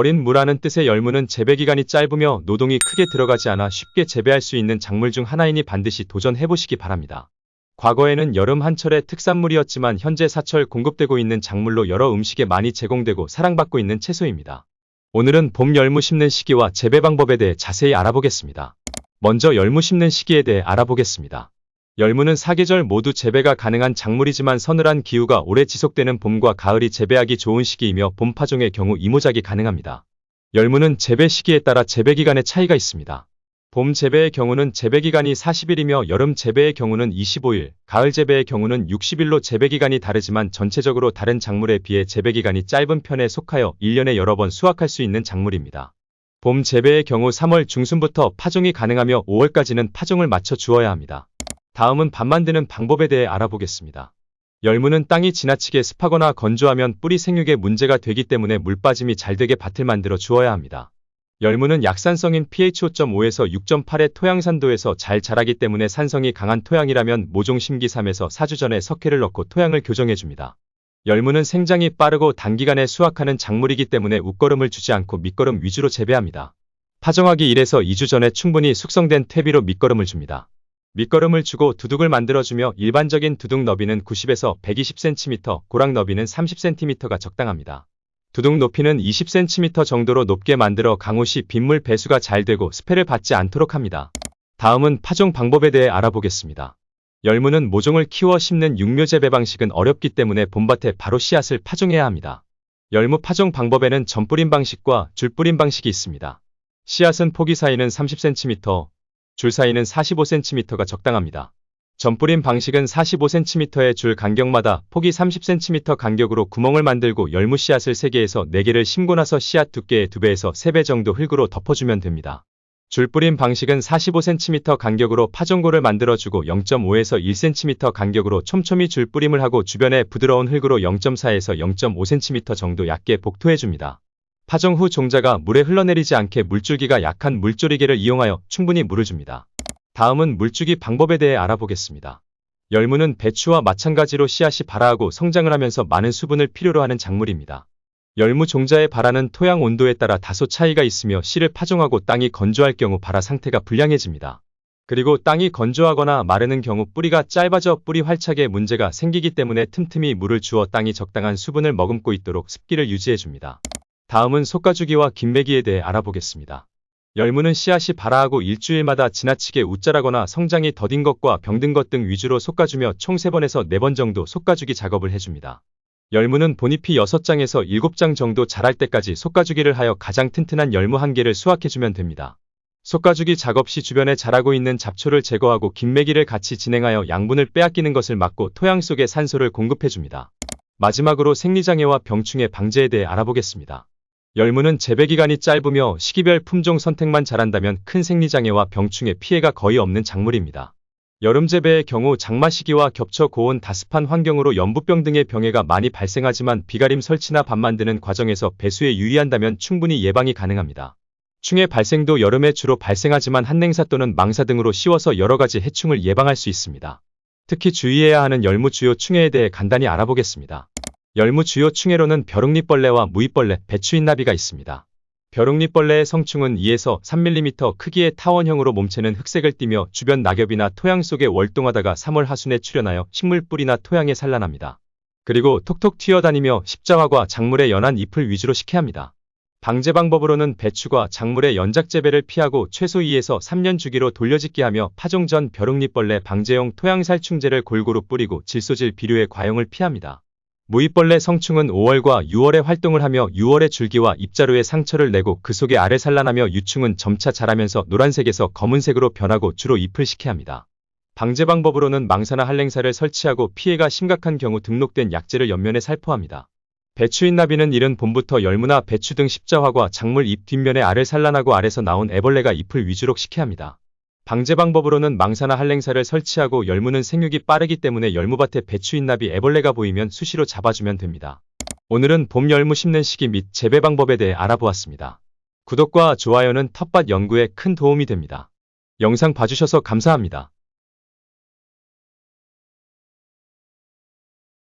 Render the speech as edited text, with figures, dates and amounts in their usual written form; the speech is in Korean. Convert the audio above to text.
어린 무라는 뜻의 열무는 재배기간이 짧으며 노동이 크게 들어가지 않아 쉽게 재배할 수 있는 작물 중 하나이니 반드시 도전해보시기 바랍니다. 과거에는 여름 한철의 특산물이었지만 현재 사철 공급되고 있는 작물로 여러 음식에 많이 제공되고 사랑받고 있는 채소입니다. 오늘은 봄 열무 심는 시기와 재배 방법에 대해 자세히 알아보겠습니다. 먼저 열무 심는 시기에 대해 알아보겠습니다. 열무는 사계절 모두 재배가 가능한 작물이지만 서늘한 기후가 오래 지속되는 봄과 가을이 재배하기 좋은 시기이며 봄 파종의 경우 이모작이 가능합니다. 열무는 재배 시기에 따라 재배 기간의 차이가 있습니다. 봄 재배의 경우는 재배 기간이 40일이며 여름 재배의 경우는 25일, 가을 재배의 경우는 60일로 재배 기간이 다르지만 전체적으로 다른 작물에 비해 재배 기간이 짧은 편에 속하여 1년에 여러 번 수확할 수 있는 작물입니다. 봄 재배의 경우 3월 중순부터 파종이 가능하며 5월까지는 파종을 마쳐 주어야 합니다. 다음은 밥 만드는 방법에 대해 알아보겠습니다. 열무는 땅이 지나치게 습하거나 건조하면 뿌리 생육에 문제가 되기 때문에 물 빠짐이 잘 되게 밭을 만들어 주어야 합니다. 열무는 약산성인 pH 5.5에서 6.8의 토양산도에서 잘 자라기 때문에 산성이 강한 토양이라면 모종 심기 3에서 4주 전에 석회를 넣고 토양을 교정해줍니다. 열무는 생장이 빠르고 단기간에 수확하는 작물이기 때문에 웃거름을 주지 않고 밑거름 위주로 재배합니다. 파종하기 1에서 2주 전에 충분히 숙성된 퇴비로 밑거름을 줍니다. 밑거름을 주고 두둑을 만들어주며 일반적인 두둑 너비는 90에서 120cm, 고랑 너비는 30cm가 적당합니다. 두둑 높이는 20cm 정도로 높게 만들어 강우 시 빗물 배수가 잘 되고 스패를 받지 않도록 합니다. 다음은 파종 방법에 대해 알아보겠습니다. 열무는 모종을 키워 심는 육묘 재배 방식은 어렵기 때문에 봄밭에 바로 씨앗을 파종해야 합니다. 열무 파종 방법에는 전뿌림 방식과 줄뿌림 방식이 있습니다. 씨앗은 포기 사이는 30cm, 줄 사이는 45cm가 적당합니다. 전뿌림 방식은 45cm의 줄 간격마다 폭이 30cm 간격으로 구멍을 만들고 열무 씨앗을 3개에서 4개를 심고 나서 씨앗 두께의 2배에서 3배 정도 흙으로 덮어주면 됩니다. 줄뿌림 방식은 45cm 간격으로 파종고를 만들어주고 0.5에서 1cm 간격으로 촘촘히 줄뿌림을 하고 주변에 부드러운 흙으로 0.4에서 0.5cm 정도 얇게 복토해줍니다. 파종 후 종자가 물에 흘러내리지 않게 물줄기가 약한 물조리개를 이용하여 충분히 물을 줍니다. 다음은 물주기 방법에 대해 알아보겠습니다. 열무는 배추와 마찬가지로 씨앗이 발아하고 성장을 하면서 많은 수분을 필요로 하는 작물입니다. 열무 종자에 발하는 토양 온도에 따라 다소 차이가 있으며 씨를 파종하고 땅이 건조할 경우 발화 상태가 불량해집니다. 그리고 땅이 건조하거나 마르는 경우 뿌리가 짧아져 뿌리 활착에 문제가 생기기 때문에 틈틈이 물을 주어 땅이 적당한 수분을 머금고 있도록 습기를 유지해줍니다. 다음은 솎아주기와 김매기에 대해 알아보겠습니다. 열무는 씨앗이 발아하고 일주일마다 지나치게 웃자라거나 성장이 더딘 것과 병든 것 등 위주로 솎아주며 총 3번에서 4번 정도 솎아주기 작업을 해줍니다. 열무는 본잎이 6장에서 7장 정도 자랄 때까지 솎아주기를 하여 가장 튼튼한 열무 1개를 수확해주면 됩니다. 솎아주기 작업 시 주변에 자라고 있는 잡초를 제거하고 김매기를 같이 진행하여 양분을 빼앗기는 것을 막고 토양 속에 산소를 공급해줍니다. 마지막으로 생리장애와 병충해 방제에 대해 알아보겠습니다. 열무는 재배기간이 짧으며 시기별 품종 선택만 잘한다면 큰 생리장애와 병충해 피해가 거의 없는 작물입니다. 여름 재배의 경우 장마 시기와 겹쳐 고온 다습한 환경으로 연부병 등의 병해가 많이 발생하지만 비가림 설치나 밥 만드는 과정에서 배수에 유의한다면 충분히 예방이 가능합니다. 충해 발생도 여름에 주로 발생하지만 한냉사 또는 망사 등으로 씌워서 여러가지 해충을 예방할 수 있습니다. 특히 주의해야 하는 열무 주요 충해에 대해 간단히 알아보겠습니다. 열무 주요 충해로는 벼룩잎벌레와 무잎벌레, 배추인나비가 있습니다. 벼룩잎벌레의 성충은 2에서 3mm 크기의 타원형으로 몸체는 흑색을 띠며 주변 낙엽이나 토양 속에 월동하다가 3월 하순에 출현하여 식물 뿌리나 토양에 산란합니다. 그리고 톡톡 튀어다니며 십자화과 작물의 연한 잎을 위주로 식해합니다. 방제 방법으로는 배추가 작물의 연작 재배를 피하고 최소 2에서 3년 주기로 돌려짓기하며 파종 전 벼룩잎벌레 방제용 토양살충제를 골고루 뿌리고 질소질 비료의 과용을 피합니다. 무잎벌레 성충은 5월과 6월에 활동을 하며 6월에 줄기와 잎자루에 상처를 내고 그 속에 알을 산란하며 유충은 점차 자라면서 노란색에서 검은색으로 변하고 주로 잎을 식해합니다. 방제 방법으로는 망사나 한랭사를 설치하고 피해가 심각한 경우 등록된 약재를 옆면에 살포합니다. 배추인나비는 이른 봄부터 열무나 배추 등 십자화과 작물 잎 뒷면에 알을 산란하고 알에서 나온 애벌레가 잎을 위주로 식해합니다. 방제 방법으로는 망사나 한랭사를 설치하고 열무는 생육이 빠르기 때문에 열무밭에 배추인나비 애벌레가 보이면 수시로 잡아주면 됩니다. 오늘은 봄 열무 심는 시기 및 재배 방법에 대해 알아보았습니다. 구독과 좋아요는 텃밭 연구에 큰 도움이 됩니다. 영상 봐주셔서 감사합니다.